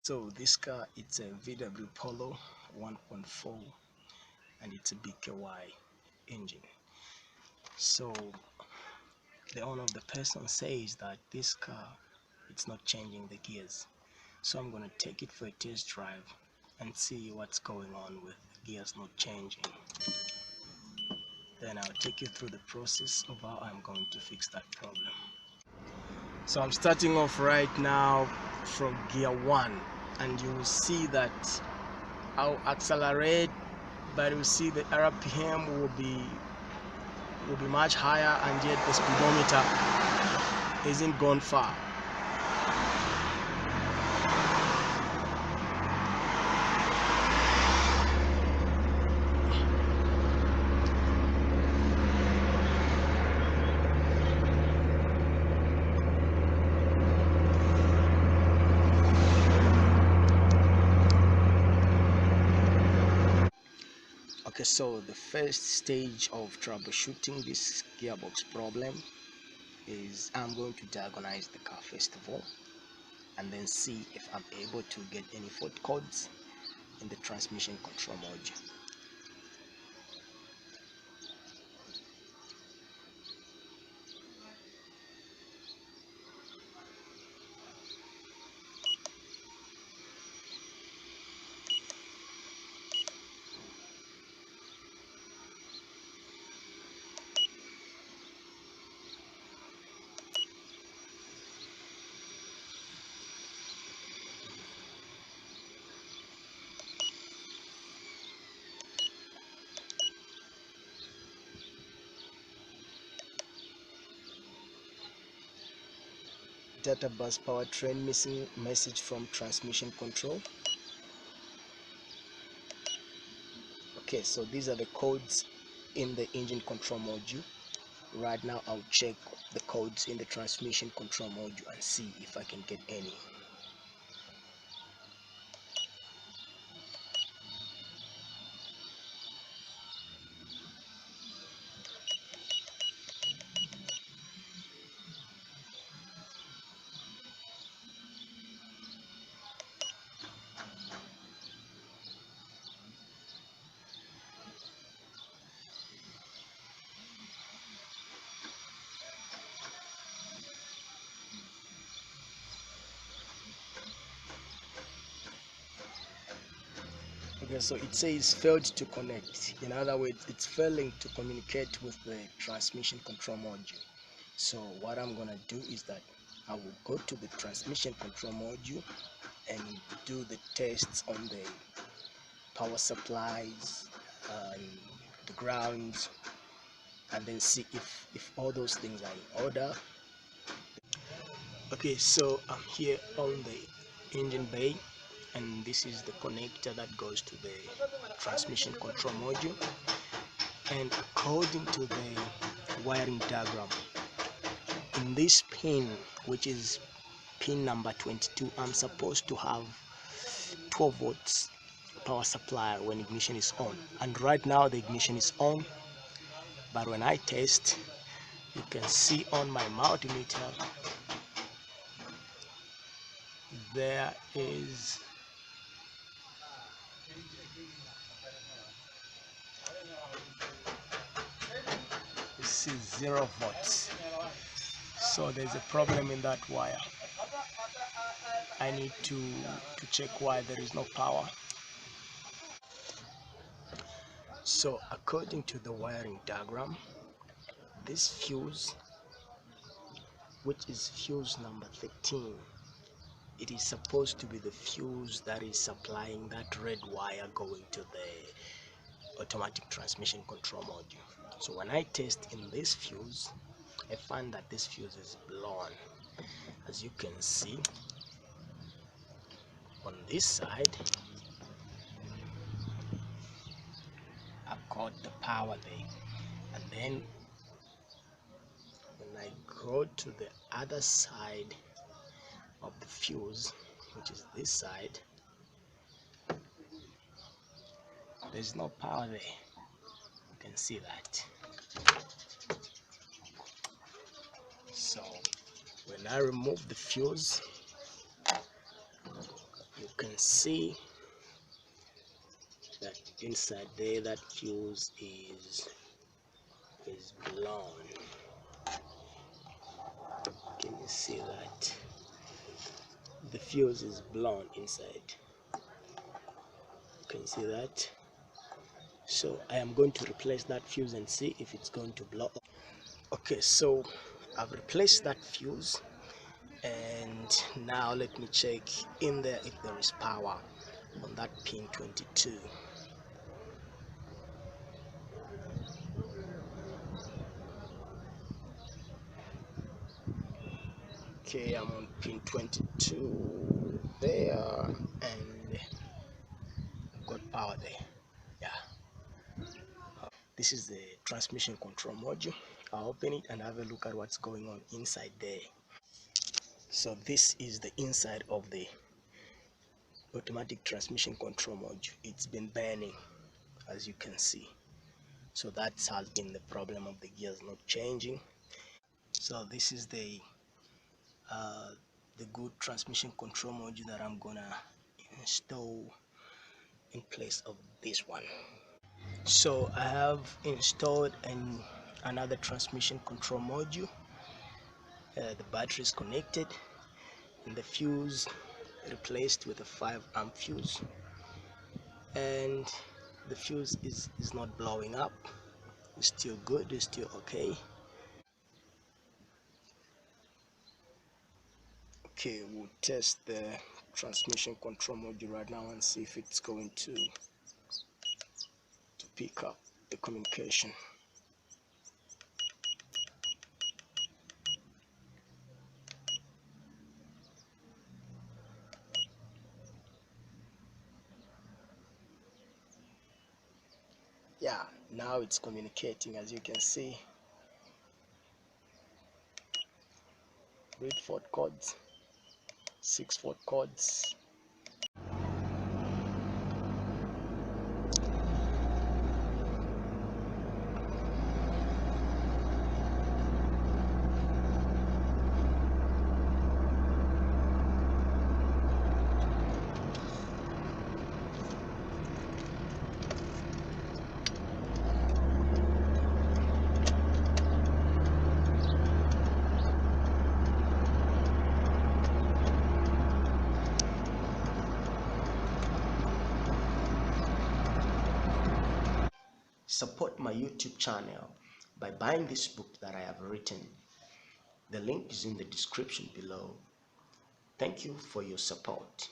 So this car, it's a VW Polo 1.4 and it's a BKY engine. So the owner of the person says that this car, it's not changing the gears. So I'm going to take it for a test drive and see what's going on with the gears not changing. Then I'll take you through the process of how I'm going to fix that problem. So I'm starting off right now from gear 1, and you will see that I'll accelerate, but you'll see the RPM will be much higher, and yet the speedometer isn't gone far. Okay, so the first stage of troubleshooting this gearbox problem is I'm going to diagnose the car first of all, and then see if I'm able to get any fault codes in the transmission control module. Data bus powertrain missing message from transmission control. Okay, so these are the codes in the engine control module. Right now I'll check the codes in the transmission control module and see if I can get any. Okay, so it says failed to connect. In other words, it's failing to communicate with the transmission control module. So what I'm gonna do is that I will go to the transmission control module and do the tests on the power supplies and the grounds, and then see if all those things are in order. Okay, so I'm here on the engine bay, and this is the connector that goes to the transmission control module. And according to the wiring diagram, in this pin, which is pin number 22, I'm supposed to have 12 volts power supply when ignition is on, and right now the ignition is on, but when I test, you can see on my multimeter there is this is 0 volts. So there's a problem in that wire. I need to check why there is no power. So according to the wiring diagram, this fuse, which is fuse number 13, it is supposed to be the fuse that is supplying that red wire going to the automatic transmission control module. So when I test in this fuse, I find that this fuse is blown. As you can see on this side, I've got the power there, and then when I go to the other side of the fuse, which is this side, there's no power there. You can see that. So when I remove the fuse, you see that inside there, that fuse is blown. Can you see that? The fuse is blown inside. Can you see that? So I am going to replace that fuse and see if it's going to blow. Okay, so I've replaced that fuse, and now let me check in there if there is power on that pin 22. Okay, I'm on pin 22 there, and I've got power there. Yeah, this is the transmission control module. I'll open it and have a look at what's going on inside there. So this is the inside of the automatic transmission control module. It's been burning, as you can see. So that has been the problem of the gears not changing. So this is the good transmission control module that I'm gonna install in place of this one. So I have installed another transmission control module. The battery is connected and the fuse replaced with a 5-amp fuse, and the fuse is not blowing up. It's still good, it's still okay. Okay, we'll test the transmission control module right now and see if it's going to pick up the communication. Yeah, now it's communicating, as you can see. Read 4 codes, 6 4 codes. Support my YouTube channel by buying this book that I have written. The link is in the description below. Thank you for your support.